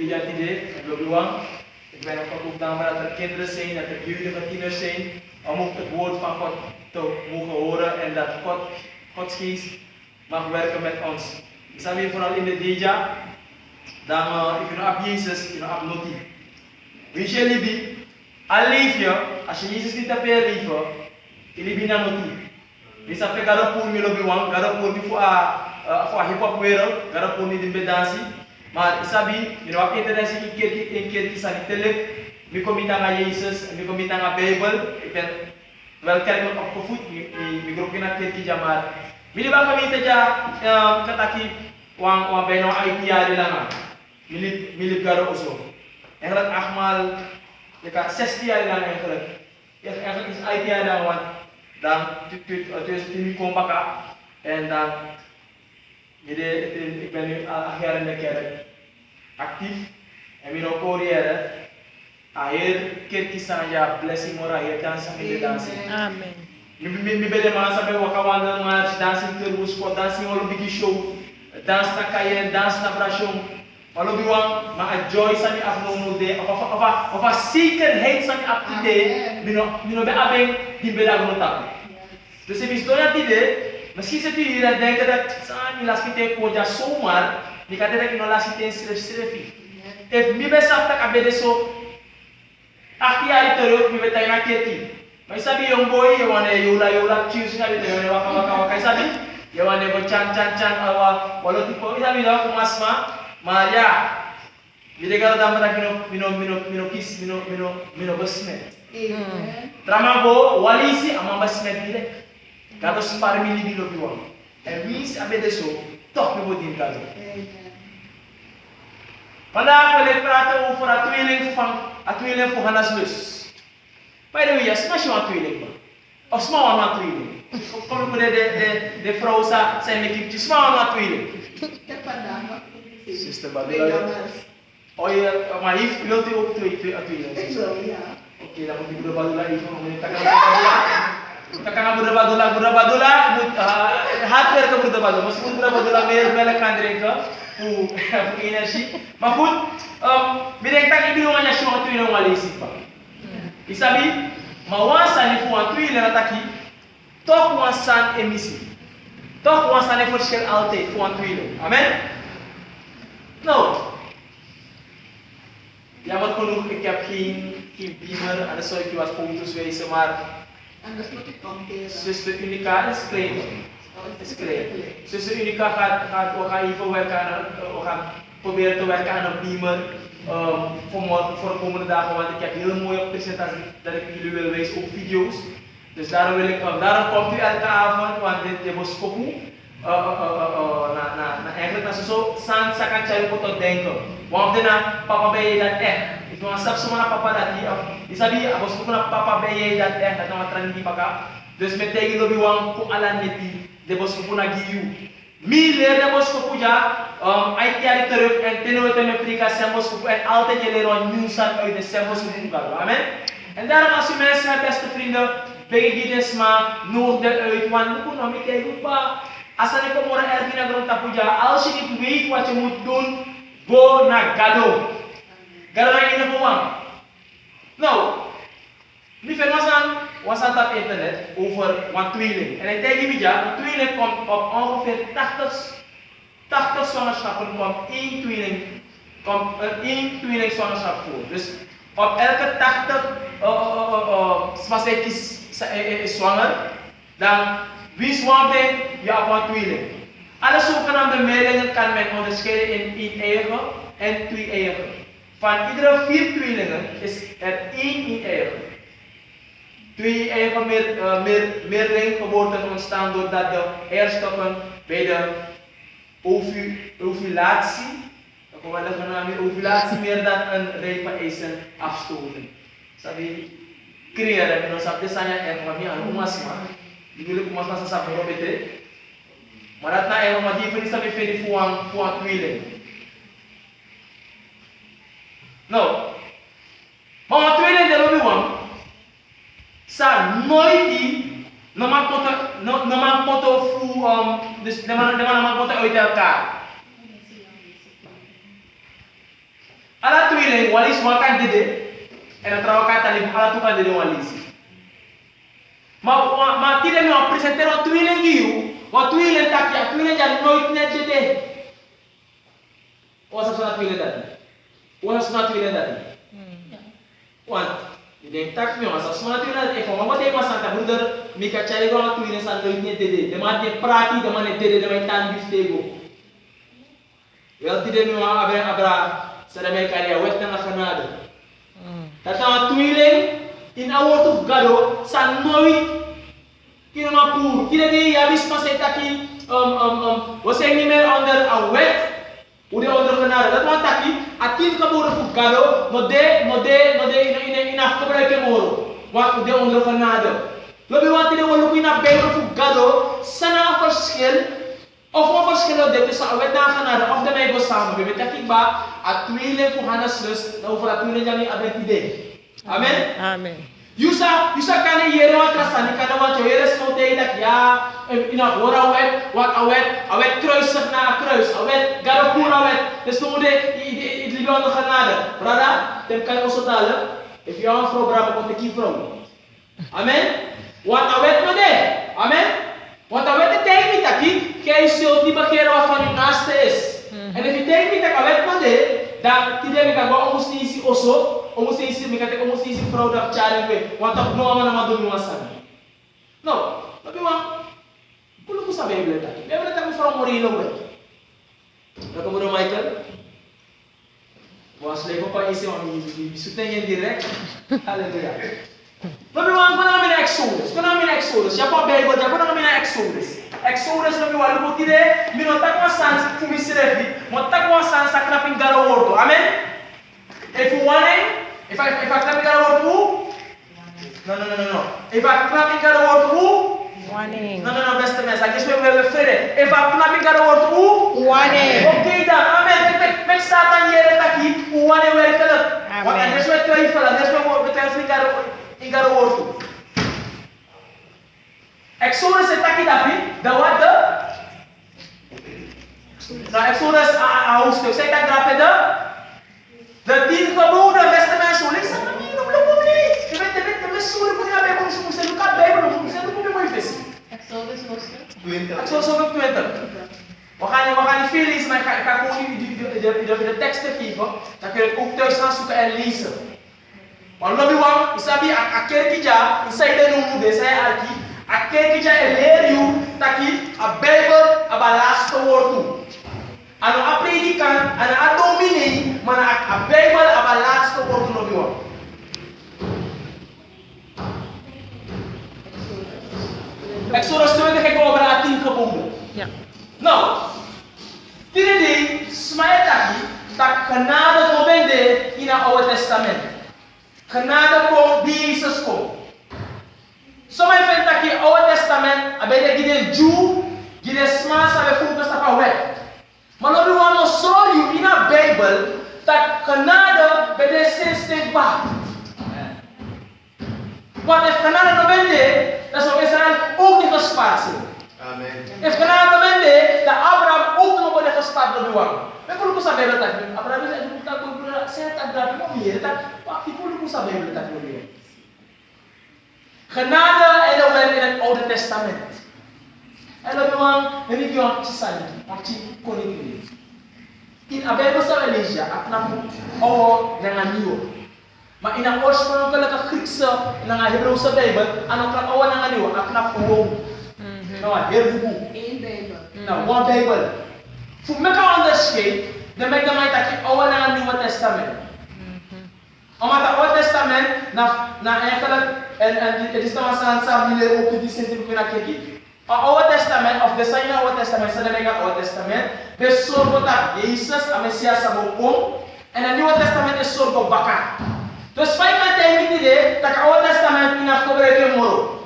jaar idee, ik ben ook dankbaar dat er kinderen zijn, dat er jeugdige tieners zijn, om ook het woord van God te mogen horen en dat Gods geest mag werken met ons. Ik zal weer vooral in de Deja, dan ik ben op Jezus, ik ben op Noti. Weet je, Libi, al leef je, als je Jezus niet hebt leven, je leeft naar Noti. We zijn garap voor me lopen wang, garap voor me voor hip hop wereld, garap voor me de dansen. Maar isabi, je know, internet een keer kies aan de tele, ik kom niet aan Jezus, ik kom niet aan de Bijbel. Ik ben wel kerkelijk opgevoed, ik groep in een kerkje, maar jullie gaan weten dat kataki wang bijna 8 jaar lang, jullie garap zo. Eigenlijk achtmaal, je kan 16 jaar lang eigenlijk. Eigenlijk is 8 jaar lang, want dan toen kom bakken en dan ik ben nu 8 jaar in de kerk actief en we nog carrière. Ayer kerk staan ja blessing ora hier dansen in de dansen. Amen. Mi bele man sabe wakawanda maar dancing terus ko dancing olo bigi show dance na kaye dance na brashon. Olo biwang ma a joy sami afno de of zekerheid sami up to day mino be abeng di bela gonta. Dus ik wist dat idee, misschien zit u hier en denken dat Sani laat me koja zomaar, die kan direct nog laat me schrijven. If mi be sapta kabede so 8 jaar terug, mi be tayo na keti. Maar sabi yung boy, yawane yola choose na bito yawane waka sabi, yawane ko chan awa walo tipo sabi daw kumasma Maria. Bidegaro damra mino kiss mino basement. Tramago walisi ama basement direct. Kado separmili di lobi wang. En wins abedeso, toch me bodin kado. Vandaag wil ik praten over het tweeling voor Hanna's lus. By the way, ja, smash je een tweeling man. Of smaal een tweeling. Kom ik de vrouw zijn met kiepje, smaal een tweeling. Sister Badula. Oh ja, maar wilt u ook twee tweelingen? Oké, dan moet ik de Badula even Kakak Buddha Badula, hard werken Buddha Badula. Meskipun Buddha Badula meer kan drinken, voor energie. Maar goed, bedenk dat ik niet hanya show tu yang wali sipa. Isabi, mawasan ni voor tu yang ataki, toch wasan emisi. Toch wasan ni verschil altijd voor tu yang. Amen. Nou, jammer genoeg, ik heb geen beamer, anders zou ik je wat foto's wijzen, maar Zuster Unica is klein. Zuster Unica gaat even werken aan, we gaan proberen te werken aan een beamer voor de komende dagen, want ik heb heel mooie presentaties dat ik jullie wil wijzen, ook video's. Dus daarom komt u elke avond, want dit was koku. Eigenlijk als je zo san sakan cari pot denken, want daarna papa ben je dat echt. Ik wil stap zo naar papa dat die isabi abos ko na papa ben je dat echt dat nou training di paka. Dus met tegen lobi wang ko ala neti de bos ko na giyu. Mi leer de bos ko puja ay tiari terug en tenote me prika sembos ko en altijd je leren nieuw san uit de sembos ko puga. Amen. En daarom als je mensen hebt beste vrienden, begides ma nodig uit want ko no mi kay pa. Asal ko mora ergi na gronta puja, als je niet weet wat je moet doen, go naar Gado. Gado na ina puwang. Nou, nu was aan op internet over een tweeling. En ik denk niet ja, een tweeling komt op ongeveer 80 zwangerschappen komt één tweeling zwangerschap voor. Dus op elke 80 is zwanger, dan wie zwanger bent, je hebt een tweeling. Alle zogenaamde meldingen kan men onderscheiden in 1 eigen en 2 eigen. Van iedere 4 tweelingen is er 1 eigen. 2 eigen meerlinggeboorten ontstaan doordat de eierstokken bij de ovulatie meer dan een rijpe eisen afstoten. Sabi creëren en ons abdesanya en kami aan umasma. Dulu umasma sa sabro bete. Marat na en ma difference sabi fedi fuang tweeling. Nou, maar wat tweede de lobby one, sa nooit die, normaal poto fu dus normaal poto uit elkaar. tuile walis wakan dede ena trawakan tali ala tu kan dede walis ma tide mi presenter wa tuile ngiu wa tuile takia tuile jan noit ne dede wasa sana tuile dati wan ide tak mi wasa sana tuile dati fo ma de ma santa bruder mi ka chari go tuile san noit ne dede de ma de prati de ma ne dede de ma tan biftego wel tide mi wa abra sada may karya wet na kanado. Tata tuile in award of gado san noi kinamapur. Kina di yabis masay wasay ni mer under a wet ude under kanado. Tata taki atin kaburo of gado mode ina kabra ke moro. Wat ude under kanado. Lobi wat tide walu ina bero of gado sana for skill. Of mo verschillen dit is awet na kanada of de mij samen we weten kikba at tuile fu hanas lus na over at tuile jani abet ide amen Amen. yusa kana yere wa trasani kana wa choyere smote ida ya ina ora wat awet kruis na kruis awet garapur awet dus toen it libe on kanada brada tem kan also tale if you are from brada kon te from amen wat awet no de amen wat awet te mi taki kaya siyo di ba kaya wa fani nastes and if you take me ta kawet mo de da tidak mi kagwa almost isi oso almost isi mi kate almost isi fraud of charing we wanta no ama na madumi wasan no tapi wa kulo ko sa Bible ta ko from morilo we na ko mo Michael was lego pa isi wa mi bisuteng yan direct hallelujah tapi wa ko na mi Exodus ya pa Bible ya ko na mi na Exodus nabi walu ko tire minotak wa sans fumisrefi motak wa sans sakraping garo worto amen if I kraping garo worto no if I kraping garo worto Warning. no best mess I guess we fere if I kraping garo worto Warning. okay da amen mek satan yere taki wane wer kala wa anes we try fala anes we mo betel garo worto Exodus etaki tapi dawat Exodus aus tu saya tak grape the tin kabu da testament sulit sama ni no belum ni tebe sulit pun ada pun semua seluka Bible pun saya tu pun mau fesi Exodus was Exodus 20 wakani Felix my kakuni di tekst kipo tak kira ukter sa suka en lezen walau biwang isabi akhir kija inside nu de saya arki akhir kita eleriu taki a Bible abalas to wortu ano apredikan ano adomini mana a Bible abalas to wortu no biwa Exodus 20 kay ko obra ating kabung Yeah. no tinidi smaya taki tak kanada mo bende ina Old Testament kanada ko Jesus ko so my friend taki Old Testament abede gide Jew gide sma sabe focus ta pa wet malobi wa mo show you in a Bible tak Canada bede system ba what if Canada no bende that's what Israel ook niet gespaard zijn Amen. if Canada no bende da Abraham ook no bende gespaard no biwang me ko sa Bible tak Abraham sa ta ko sa ta grabe mo mi ta pa ko sa Bible tak no biwang Genade en dan weer in het Oude Testament. En dan weer in die jongen sali, want die koning niet. In Abel sa Elijah, at namu o nanganiyo. Maar in ang oorspronkelijke Griekse ng Hebreeuwse Bijbel, ano kan o nanganiyo, at napuwong. Nou, hervubu. één Bijbel. Nou, one Bijbel. Voor me kan onderscheid, dan ben ik mij dat je o nanganiyo Testament. Omdat het Oude Testament na eigenlijk en het is dan aan mileren ook die sinten kunnen kijken. Het Oude Testament of de zijn Oude Testament zijn de Oude Testament. De zorg dat Jezus en Messias samen komen en het Nieuwe Testament is zorg op bakka. Dus fijn kan het niet idee dat het Oude Testament in afgebruiken moro.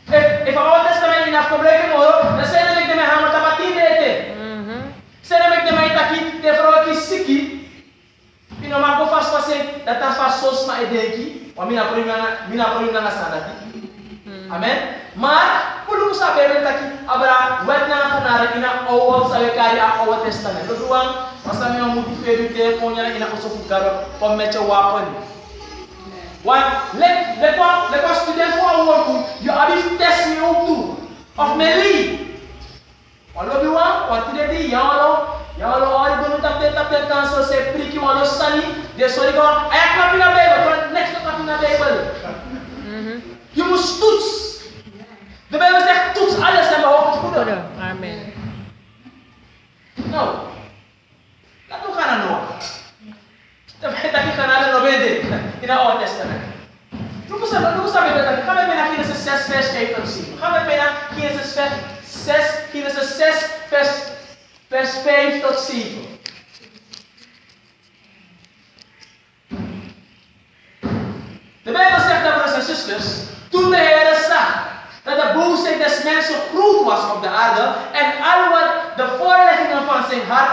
If het Oude Testament in afgebruiken moro, dan zijn er met de hamer tabatine ete. Zijn er met de mij taki de vrouw ki siki. Pino mago fast paseng data fast sos ma edeki wa mina pringa na sadati amen maar pulu sa bebel taki abra wet na kanara ina owo sa kari a Old Testament do duang als dan je motiveert je tegen je in een gesoefd kom met je wapen. Want let was student voor een woord doen, je hebt test me ook toe. Of melee. Want wat doe je? Wat doe je? Ja, lo doen dat dansen, ze prikken, want lo sani. Dus sorry gewoon, hij klapt in de Bijbel, want next klapt in de Bijbel. Je moet toets. De Bijbel zegt toets alles en behoud het goede. Amen. Nou, laten we gaan naar Noach. Dat je gaan naar de Nobede in het Oude Testament. Look at gaan we bijna Genesis 6 vers 5 tot 7. Gaan we bijna Genesis 6 vers 5 tot 7. De Bijbel zegt dat, broeders en zusters, toen de Heer zag dat de boosheid des mensen groot was op de aarde en al wat de voorleggingen van zijn hart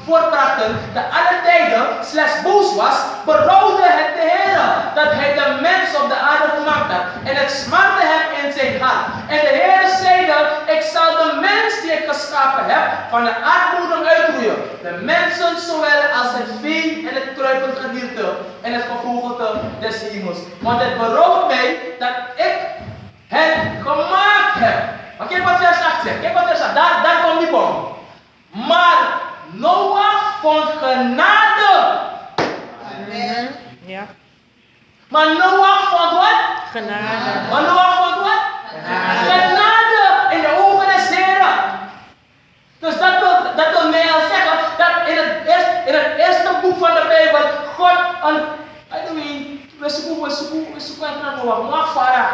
voortbrachten, de alle tijden slechts boos was, berouwde het de Heer dat hij de mens op de aarde gemaakt had. En het smartte hem in zijn hart. En de Heer zeide, ik zal de mens die ik geschapen heb van de aardbodem uitroeien. De mensen zowel als het vee en het kruipend gedierte en het gevogelte des hemels. Want het berouwt mij dat ik het gemaakt heb. Maar kijk wat vers 8 zegt. Kijk wat vers 8. Daar komt die bom. Maar Noach vond genade. Amen. Ja. Maar Noach vond wat? Genade. Maar Noach vond wat? Genade in de ogen des Heren. Dus dat wil mij al zeggen dat in het eerste boek van de Bijbel God we zoeken naar Noach Farah.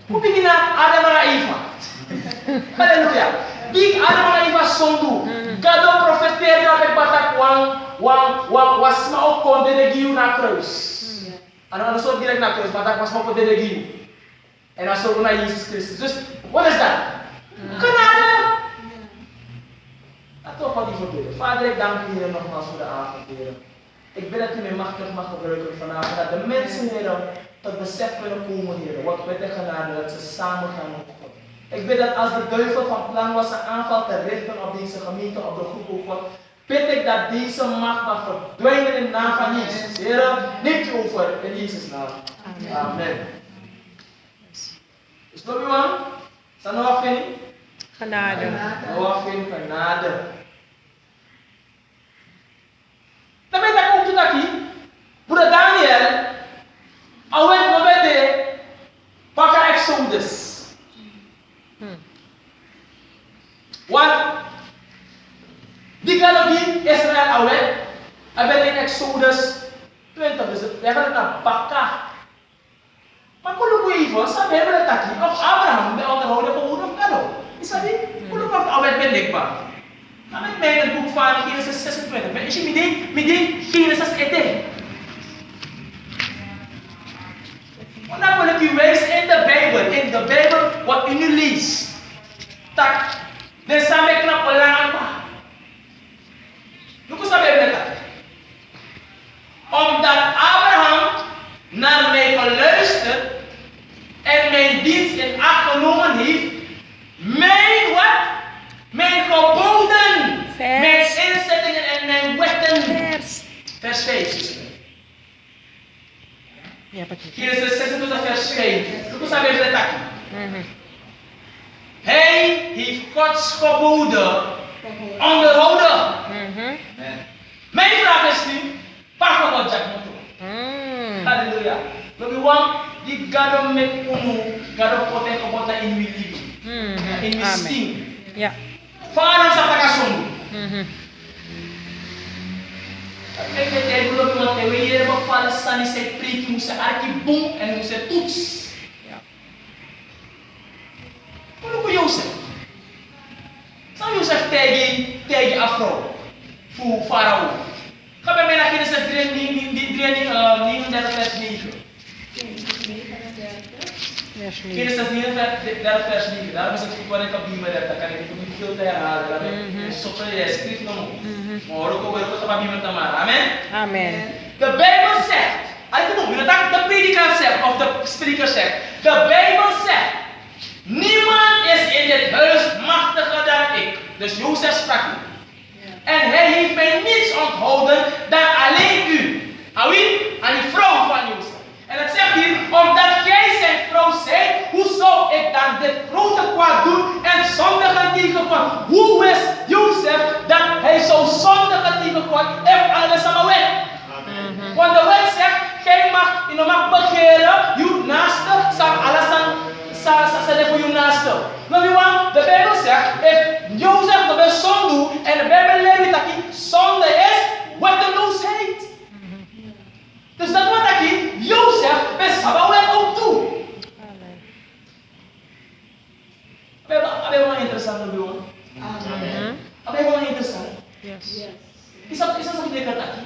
Hoe begin je Adam en Eva? Halleluja. Die Adam en Eva sondu. God profeteerde dat ik batak was maar ook kon delegiu naar kruis. En dan zo direct naar kruis, batak was maar kon delegiu. En dan zo naar Jezus Christus. Dus wat is dat? Genade. Dat toch wat die verbidden. Vader, ik dank u Heer nogmaals voor de avond, Heer. Ik bid dat u mij machtig mag gebruiken vanavond. Dat de mensen, Heer, tot besef kunnen komen, Heer. Wat wet en genade, dat ze samen gaan met God. Ik bid dat als de duivel van plan was een aanval te richten op deze gemeente, op de groep ook God, bid ik dat deze macht mag verdwijnen in de naam van Jezus. Heer, neemt u over in Jezus' naam. Amen. Is dat u aan? Is dat nog afvinden? Genade. Nog afvinden, genade. Dan ben ik ook toe dat hier, broeder Daniel, al werd nog bij de pakken Exodus. Want die kan ook in Israël al werd, en werd in Exodus 20, dus we hebben het naar pakken. Maar hoe even, ze hebben het hier, of Abraham, de onderhouden van moeder of Gado. Is dat niet? Hoe of al werd bendigbaar. Dan met mij in het boek van Genesis 26. Maar is je midden Genesis 1. Want dan wil ik u wijzen in de Bijbel, wat u nu leest. Tak, dan samen knap lang. Look eens naar de Bijbel. Omdat Abraham naar mij geluisterd en mijn dienst in acht genomen heeft, mijn wat? Mijn geboden, mijn inzettingen en mijn wetten. Vers 5, zuster. Ja, pakje. Genesis 26 vers 5. Look eens naar de Bijbel. Hij heeft Gods geboden onderhouden. Mijn vraag is nu, pak me wat Jack moet doen. Halleluja. We want die God met unu, God poten geboden in uw leven. In uw sting. Ja. Vader sa pagkasunod. Kaya gulo ko mga tewe ba pala sa ni sa priki mo sa arkibong and mo sa tuts. Ano ko Joseph? Sa Joseph tegi afro fu farao. Kabe may nakita sa ni dara fest ni. Kira sa niya dara fest ni. Dara mas ik wala ka bima data kan ito ni feel tayo hala. So pa script no. Moro ko wala ko sa bima tama. Amen. Amen. The Bible said, I don't know, the prediker said of the speaker said, the Bible said, niemand is in dit huis machtiger dan ik. Dus Jozef sprak. En hij heeft mij niets onthouden dan alleen u. Aan wie? Aan die vrouw van Jozef. En dat zegt hier, omdat jij zijn vrouw zijt, hoe zou ik dan dit grote kwaad doen en zondigen tegen God? Hoe wist Jozef dat hij zou zondigen tegen God en alles aan de wet? Want de wet zegt, jij mag begeren, je naaste, zal alles aan voor je naaste. Nou, de Bijbel zegt, if Jozef de zonde doet, en de Bijbel leert dat zonde is wetteloosheid. Dus dat wat ik Jozef best wet ook toe. Apa yang interessant bro? Apa yang interessant? Yes. Isa sa pinakataki.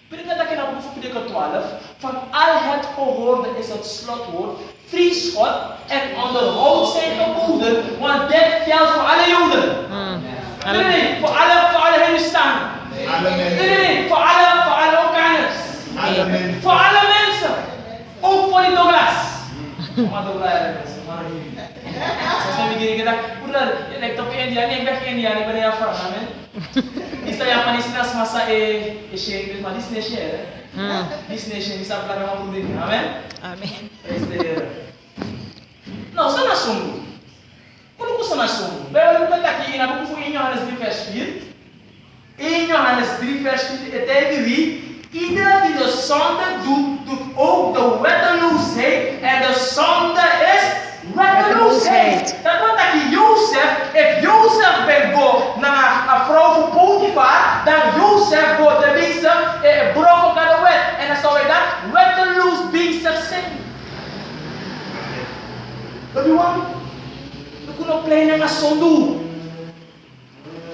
Pinakataki na po sa pinaka-12. Van al het gehoorde is het slotwoord. Vrees God en onderhoud zijn geboden, want dit geldt voor alle Joden. Nee, voor alle Hindustanen. Nee, voor alle Okaners. Voor alle mensen. Ook voor die Douglas. Maar Douglas is maar hier. Zoals we beginnen broeder, je lijkt op India, nee, ik ben India, ik ben hier van, amen. Is dat Japanese nas massa Shen, maar dit is niet Shen, hè? Dit is niet Shen, is dat blijven van broeder, amen. Amen. Praise the Lord. Não, só na sombra. Quando você na sombra, Bíblia não está aqui, na Bíblia em Johannes 3, vers 4. Em Johannes 3, vers 4, até wie ieder die de zonde doet, doet ook de wetteloosheid. En de zonde is wetteloosheid. Dat wordt aqui Jozef, if Jozef ben go naar een vrouw van Potifar, dan Jozef go de bezig, broken naar de wet. En dan zou je dat wetteloos bezig zijn. Everyone, we kunnen pleinen naar zonde.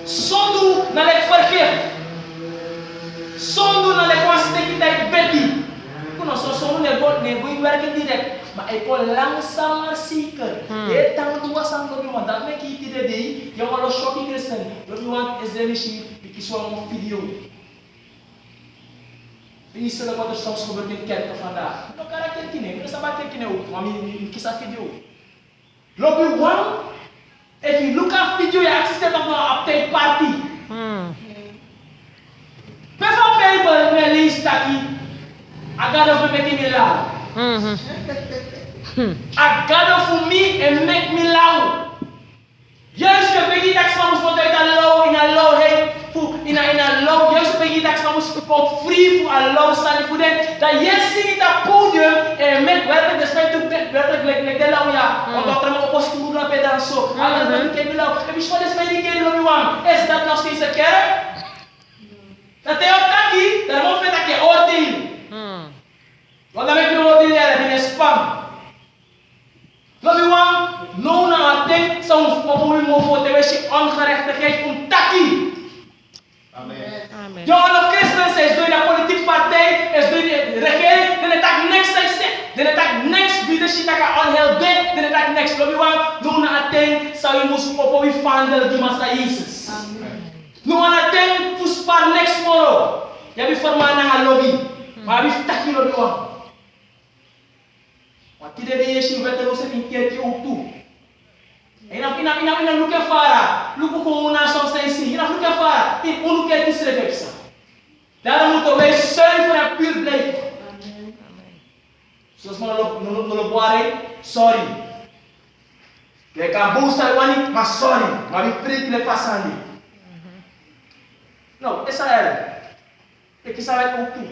Zonde naar het vergif. Zonde naar het wastekje dat Betty. Kunnen zo zonde nee, we werken direct. Maar ik kon langzaam maar zeker. Je tang dua sang everyone. Dat make it the day. Je wil shocking Christian. Everyone is there misschien. Ik is wel een video. Isso é wat er soms gebeurt in kerken vandaag. No karakter kine, we sabat kine ook. Maar ik kies een video. Look you one, if you look at video, you assisted of an update party. Before people may least taki, I gotta be making me loud. I gotta for me and make me loud. Juist je begint dat soms wat uit een low heet, in een low, juist begint dat soms voor free voor een low staan voor den. Dat je ziet dat podium en met werkelijk de spijt toe werkelijk de low ja, want dat er maar posture naar pedan zo. Alles dat ik heb low. En wie wat is mijn keer low one? Is dat nog steeds een kerk? Dat hij ook taki, dan moet je dat je oordeel. Want dan heb je oordeel in een spam. Lobi one, no na ding, soms opnieuw mogen we deze ongerechtigheid ontdekken. Amen. Je alle christenen is door de politieke partij, is door de regering, dan het ook niks zegt, dan het ook niks bieden, shit dat kan onheil dit, dan het ook niks. Lobi one, no na ding, zou je moest opnieuw vandelen die Master Jezus. No na ding, voetspar niks moro. Je hebt vermaan naar lobby, maar je hebt taki lobi one. Want tidak dia si wetteloos in kerkje ook toe. Ina luka fara, luka como na soms zijn zie. Ina luka fara, in unu kerkje schrijven. Daarom moeten wij zuiver en puur blijven. Zoals we nog boeren, sorry. Je kan boos zijn wanneer, maar sorry. Maar we preken vast aan die. Nou, Israël. Ik is het ook toe.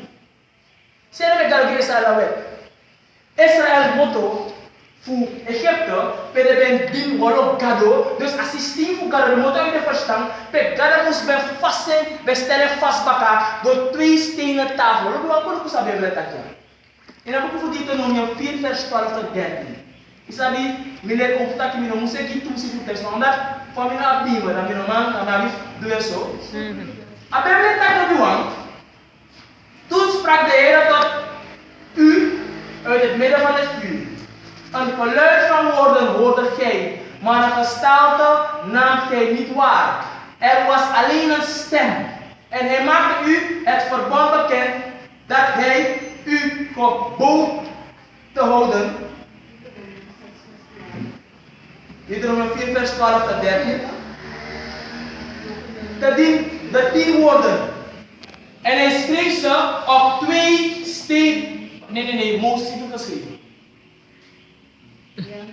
Zeg dat ik daar Israël weg. Israël motto voor Egypte, pede ben dim wolo gado, dus assisting voor gado, motto in de verstand, pe gado moest ben vast zijn, ben stellen vast bakken door 2 stenen tafelen. Hoe kan ik dat hebben dat ja? En dan moet ik voor Deuteronomium 4 vers 12 tot 13. Isabi, miler optak mino moest ik die toesie voor tekst, maar omdat van mijn abdiemen, dan mino man, dan heb ik doe zo. Abel tak de duang. Toen sprak de Heer tot u uit het midden van het vuur. Een geluid van woorden hoorde gij, maar een gestalte naamt gij niet waar. Er was alleen een stem. En hij maakte u het verbond bekend dat hij u gebood te houden. Deuteronomium 4 vers 12 tot 13. Te dien de 10 woorden. En hij schreef ze op 2 steen. Nee, Mozes heeft het geschreven.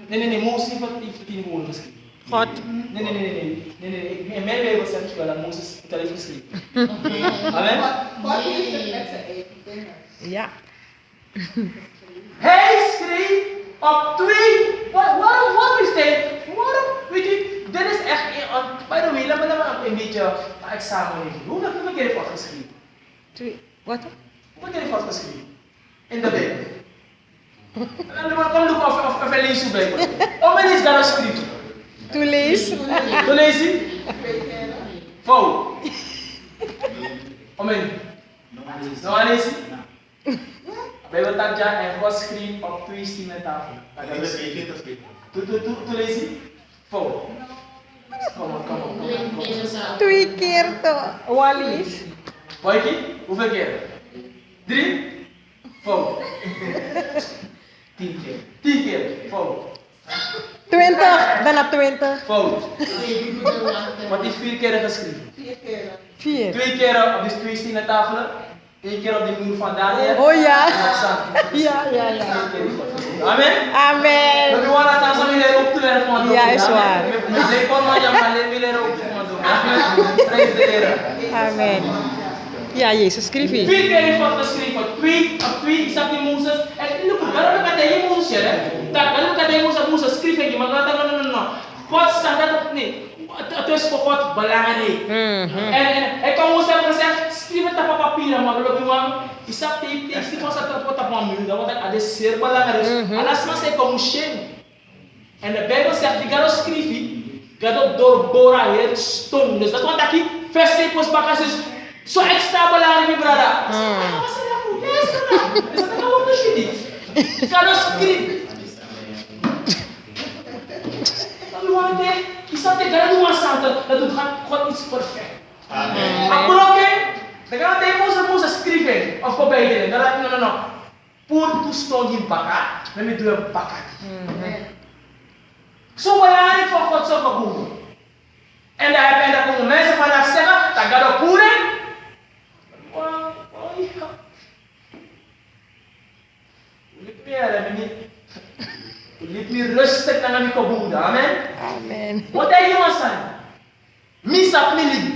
Nee, Mozes heeft 10 woorden geschreven. God. Nee. In mijn Bijbel zegt wel dat Mozes het al heeft geschreven. Amen. God heeft het met zijn eigen vingers. Ja. Hij schreef op 2. Waarom is hij? Waarom? Weet je, dit is echt. By the way, laat me een beetje examen nemen. Hoeveel keer heeft God geschreven? 2. Wat? Hoeveel keer heeft God geschreven? In de Bijbel. Kom look of hij leest uw Bijbel. Of hij is God geschreven. Toen lees. Toen lees je? Fout. Amen. Nou lees je? Bijbel tak ja en God schreef op 2 stenen tafel. Toen lees je? Fout. Kom op. 2 keer toch. Wat lees? Boykie, hoeveel keer? 3? Fout. 10 keer. 10 keer. Fout. 20. Bijna 20. Fout. Wat is 4 keer geschreven? 4. 2 keer op de 2 stenen tafelen. 1 keer op de muur van Daniel. Oh ja. En op zand. Ja. 2 keer is God geschreven. Amen. Amen. We willen dat we leren op te werken van doen. Ja, is waar. We kon maar jammer, we leren op te doen. Amen. Prijs de Heer. Amen. Ja, Jezus schreef 4 je. keer heeft God geschreven. 2 op 2 is dat die Mozes. En look, waarom kan hij Mozes hè? Waarom kan hij Mozes schrijven? Maar no. God zegt dat nee. Het is voor God belangrijk. En hij kan ons hebben gezegd, schrijf het op papier, maar we doen is dat tekst die van zat op het muur, dat wordt het zeer belangrijk. En als men zegt kom shame. En de Bijbel zegt die gaat schrijven, gaat doorboren heel stom. Dus dat wat ik vers 7 was bakken dus zo extra belangrijk, brada. Wat is dat voor? Ja, is dat nou wat je niet? Gaat schrijven. Is dat de gara doen santa, dat doet God iets perfect. Amen. Aproke, de gara de Mozes schrijven of kopijden. No. Pour tu stond in baka, dan moet je baka. Zo belangrijk voor God zo geboren. En daar komen mensen vandaag zeggen, dat gaat op poeren. Liep me rustig naar mijn geboorte. Amen. Amen. Wat hij jongens zijn? Misap milik.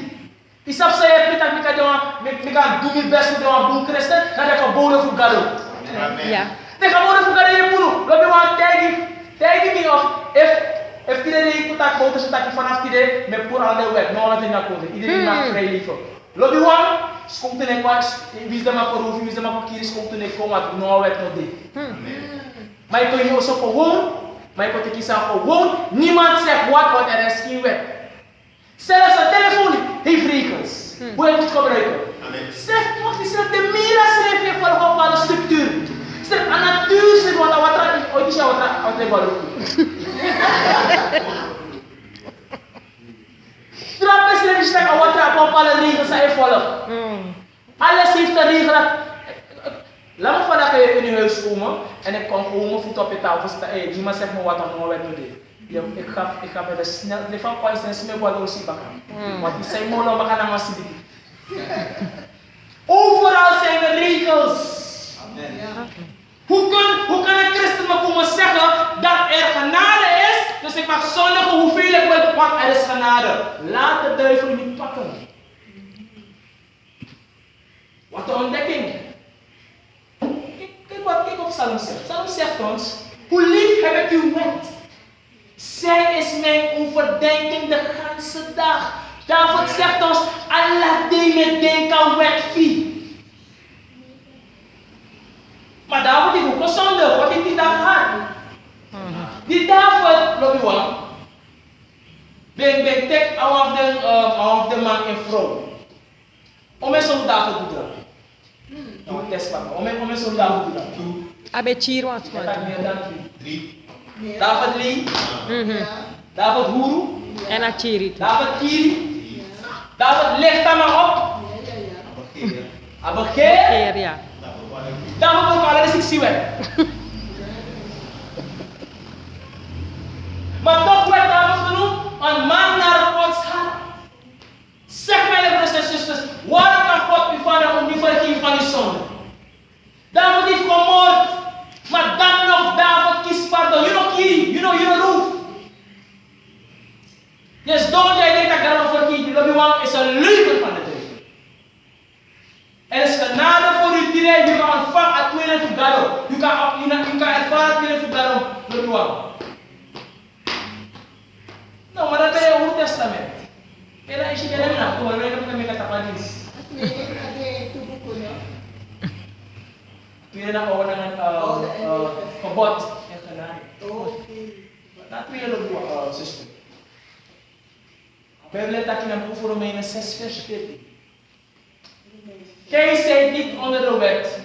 Isap saya kita kan doen mijn best voor de boel christen. Dan ik geboren voor God. Ja. De geboren voor God je puro. Loop je want tagi me of if iedereen komt daar boten zodat je vanaf iedereen met pura aan de weg. Nou laat je naar komen. Iedereen mag vrij leven. Loop je want? Komt er niet wat? Wie is de maar voor wie is de maar voor kies komt er niet komen. Nou weet nog dit. Maar je kunt hier zo gewoon, maar je kunt kiezen gewoon. Niemand zegt wat er is geen wet. Zelfs een telefoon heeft regels. Hoe je moet gebruiken. Zeg, wat is het? De mira schrijf je voor een bepaalde structuur. Zeg, aan natuur schrijf je wat er is. Wat er is. Trappen schrijf je wat er een bepaalde regels zijn volgen. Alles heeft een regel. Laat me vandaag in je huis komen en ik kom gewoon mijn voet op je tafel zitten. Niemand zegt me wat dan nou weet me dit. Ik ga bij de snel, de van Paisen smee wat door zien bakken. Want die zijn molen, we gaan naar Masidi. Overal zijn er regels. Hoe kan een christen me komen zeggen dat er genade is, dus ik mag zondigen hoeveel ik wil, want er is genade. Laat de duivel niet pakken. Wat een ontdekking. Kijk op Psalm 6. Psalm zegt ons, hoe lief heb ik uw wet. Zij is mijn overdenking de ganse dag. David zegt ons, Allah deed me denken aan wet vie. Maar David heeft ook een zonde. Wat heeft hij daar gehad? Die David, loop je wel, ben tek af de man en vrouw. Om eens om David te doen. Doe het test pakken. Om eens om David te doen. Abe cheer wat Dat gaat meer dan 3. David Lee. David Huru. En a cheer. David Kiri. David ligt daar maar op. Abakeer. Keer ja. David ook alles ik zie weg. Maar toch werd David genoemd een man naar Gods hart. Zeg mij broers en willen vergaren. Je kan ervaren willen vergaren. Nou, maar dat ben je Oude Testament. Kaya isi ka naman ako, wala naman kami katapanis. Kaya na ako ng kabot. Natuloy na sister. Pero let aqui na boek voor Romeinen 6 vers 14. Gij zijt niet onder de wet.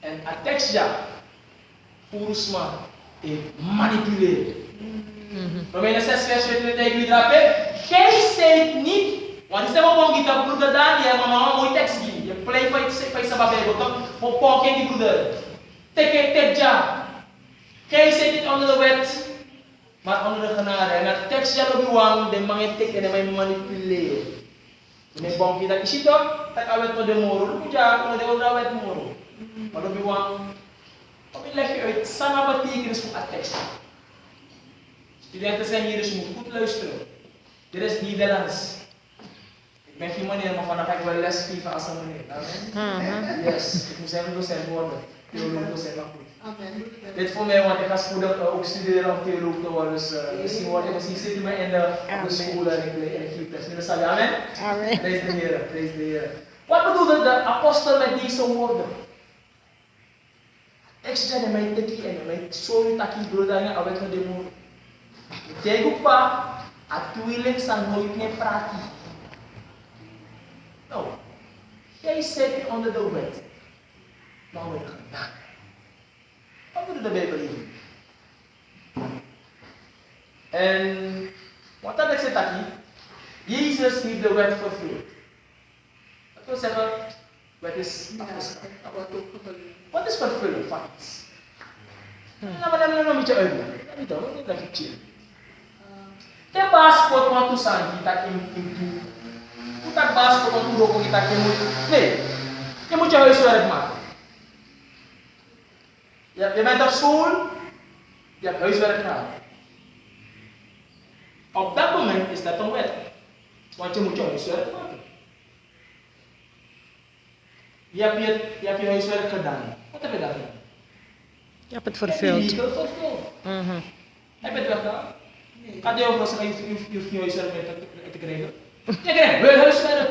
En a tekst ja. Purusma e manipuleer. Romeinen 6 vers 14 tegen jullie drapen. Gij zijt niet. Want is helemaal bang kita broeder dan ya mama mooi tekst die. Je play fai sa babel toch? Pop die broeder. Tek ja. Gij zijt niet onder de wet. Maar onder de genade. En dat tekst ja lobi wang de mangetik en de may manipuleer. May bang kita isi toch? Tak awet mo de moro. Luja kung de otra awet moro. Maar lobi wang. Op leg je uit sana betekenis van dat tekst. Studenten zijn hier dus moet goed luisteren. Dit is Nederlands. Ik ben geen meneer, maar vandaag ga ik wel les geven als een meneer. Amen. Yes, ik moet zijn docent worden. Theoloog docent nog goed. Amen. Dit voor mij, want ik ga spoedig ook studeren om theoloog te worden. Dus misschien zit ik me in de school en ik geef les. Jullie zeggen amen? Amen. Prijs de Heer, prijs de Heer. Wat bedoelde de apostel met deze woorden? Ik zei mij teki en mij sorry taki broedernya awet no demo. Tego pa atuiling sang nooit meer prati. Nou, jij zit onder de wet. Nou weer gedaan. Wat doet de Bijbel hier? En wat heb ik gezegd hier? Jezus heeft de wet vervuld. Dat wil zeggen, wet is afgeschaft. Wat is vervullen van iets? Nou, maar dan een beetje uitleggen. Dat is dat je chill. De paspoort wat tu sangi tak in tak paspoort wat tu roko kita ke moet. Nee. Je moet je huiswerk maken. Je bent op school. Je hebt huiswerk gedaan. Op dat moment is dat een wet. Want je moet je huiswerk maken. Je hebt je huiswerk gedaan. Wat heb je dan gedaan? Je hebt het vervuld. Je hebt het vervuld. Heb je het wel gedaan? Kan je ook nog zeggen, je hoeft je huiswerk te krijgen? Je krijgt wel huiswerk.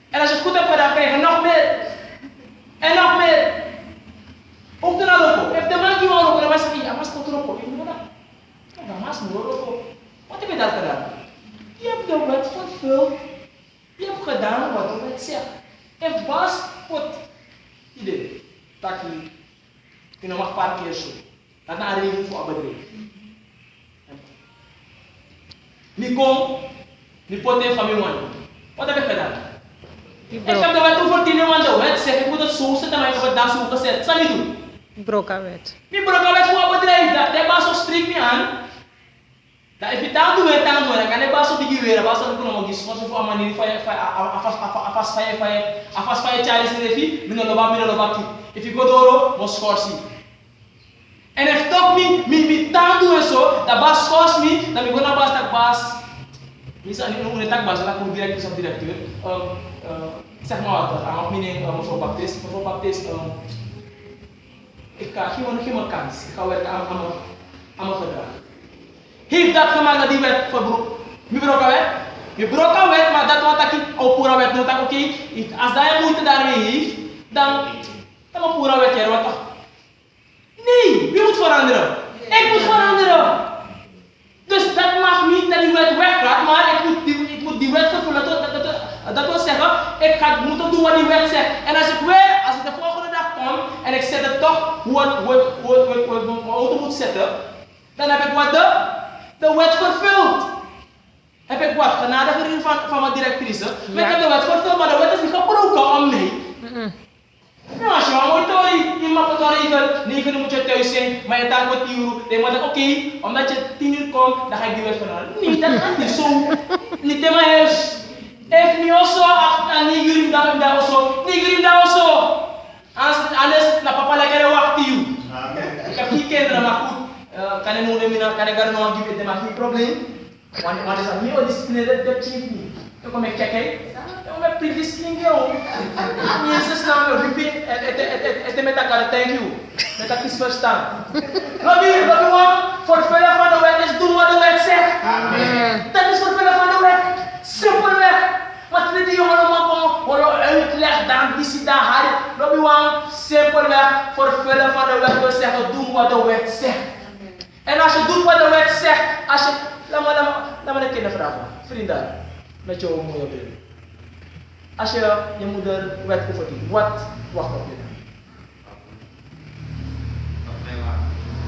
En als je het goed hebt gedaan, krijg je nog meer. En nog meer. Ook de naloko. If de man die wil dan was hij, was het erop. Ik moet dat. Dan was het erop. Wat heb je daar gedaan? Je hebt de wet vervuld. Je hebt gedaan wat de wet zegt. If was put idee. Taki. Je mag een paar keer zo. Dat is een regel voor een bedrijf. Mi kom, mi pote van mijn man. Wat heb ik gedaan? Ik heb de wet overtreden, want de wet zegt, ik moet het zo zetten, maar ik heb het daar zo gezet. Zal je doen? Broka wet. Mi broka wet voor een bedrijf, dat baas zo strikt me aan. Dat if je taal doet, dan kan de baas zo die weer, baas zo kunnen we sponsor voor een manier van je, afas van je Charles Refi, minno loba ki. If you go door, must scorsi. En if toch mi taal doen zo, dat baas scors me, dan mi go na baas dat baas. Misalnya ini mau tak bahasa aku direktur sama direktur. Zeg maar wat, aan meneer mevrouw Baptist, ik ga geen kans. Ik ga werken aan mijn gedrag. Heeft dat gemaakt dat die wet verbroken? Mi broka wet, maar dat wat ik op pura wet noem, dat oké. Als dat je moeite daarmee heeft, dan op pura wet jij wat toch? Nee, wie moet veranderen? Ik moet veranderen. Dus dat mag niet dat die wet weggaat, maar ik moet die wet vervullen. Dat wil zeggen, ik ga moeten doen wat die wet zegt. En als ik de volgende dag kom en ik zet het toch hoe mijn auto moet zetten, dan heb ik wat de wet vervuld. Heb ik wat genade gericht van mijn directrice. Ja. Ik heb de wet vervuld, maar de wet is niet gebroken om mij. Ja, als je maar mooi je mag het wel regelen. 9 uur moet je thuis zijn, maar je taak wordt 10 uur. Dan moet je oké, omdat je 10 uur komt, dan ga ik die wet veranderen. Nee, dat gaat niet zo. Niet in mijn huis. If me also, en 9 uur daar also. 9 uur daar also. Anders, na papa lekker wacht je. Ik heb geen kinderen, maar goed. Kan je nog niet, kan ik er nog een geven, maar geen probleem. Want is dat niet al discipline, dat chief niet. Dan kom ik kijken. Met previous sling, Jezus naam, repeat, thank you. Met dat is verstaan. Lobby vervullen van de wet is doen wat de wet zegt. Amen. Dat is vervullen van de wet. Simpelweg. Maar niet die jongen allemaal uitleg, dan die zit daar hard. Lobby simpelweg vervullen van de wet wil zeggen doen wat de wet zegt. En als je doet wat de wet zegt, als je... Laat me een kind vragen. Vrienden, met jouw mooie beeld. Als je moeder wet overdoet, wat wacht op je?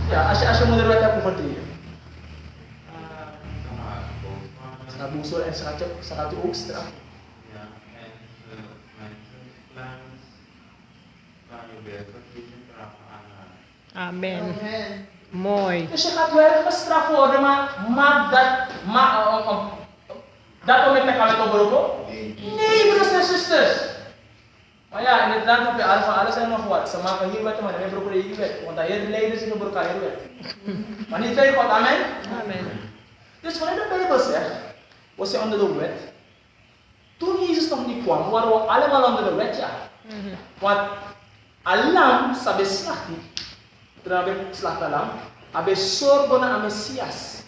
Ja, als je moeder wet hebt overtreden. Ze gaat boos worden en ze gaat je ook straffen. Ja, en mijn terugplaats kan je werkelijk niet straffen aan haar. Amen. Amen. Mooi. Dus je gaat wel gestraft worden, maar maak dat moment kan je het opberoepen? Nee, broers en zusters. Maar ja, in het land heb je alles en nog wat. Ze maken hier wetten, maar dan hebben we hier wet. Want daar hier leiders in de elkaar hier wet. Maar niet bij God, amen? Amen. Dus wanneer de Bijbel zegt, was je onder de wet. Toen Jezus nog niet kwam, waren we allemaal onder de wet, ja. Want alam sabe slachti. Terwijl we slacht alam, abe sorbona a Messias.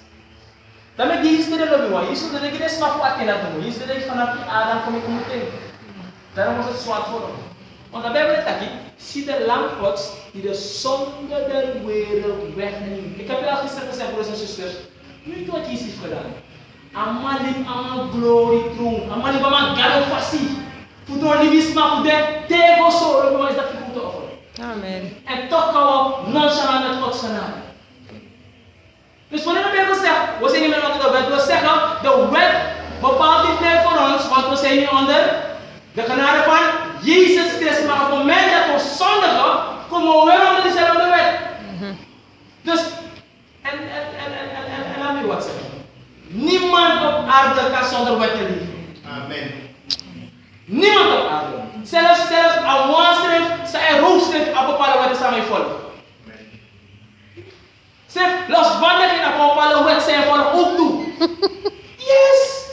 Dan met Jezus de lobby, want Jezus de regel is maar wat je dat doen. Jezus de regel vanaf Adam kom ik meteen. Daarom was het zwaar voor hem. Want de Bijbel zegt hier, zie de lam Gods die de zonde der wereld wegneemt. Ik heb je al gisteren gezegd, broers en zusters, weet je wat Jezus heeft gedaan? Amalim ama glory troon, amalim ama galofasi. Voor die wisma voor de tego zo, maar is dat goed te offeren. Amen. En toch gaan we nonchalant met Gods genade. Dus wanneer de Bijbel zegt, we zijn niet meer onder de wet, we zeggen, de wet bepaalt niet meer voor ons, want we zijn niet onder de genade van Jezus Christus. Maar op het moment dat we zondigen, komen we weer onder diezelfde wet. Dus, en laat me wat zeggen. Niemand op aarde kan zonder wet leven. Amen. Niemand op aarde. Zelfs een wanschrift, zijn roofschrift, op bepaalde wetten samen volgen. Zeg, losbandig in een bepaalde wet zijn volgen ook toe. Yes!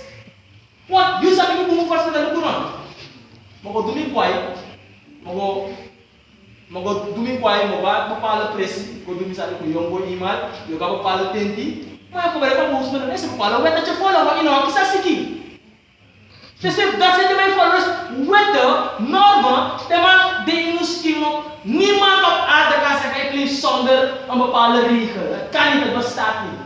Want, je zou niet moeten vaststellen hoe dan. Maar we doen niet kwaai. Maar we doen niet kwaai, maar we bepaalde pressie. We doen niet zaken voor jongen iemand. Je gaat bepaalde tenti. Maar je komt bij de boos met een bepaalde wet dat je volgt. Want je nou kies als ik. Dus dat zijn de mijn volgers. Wetten, normen, die misschien niemand op aarde kan zeggen ik leef zonder een bepaalde regel. Het kan niet, het bestaat niet.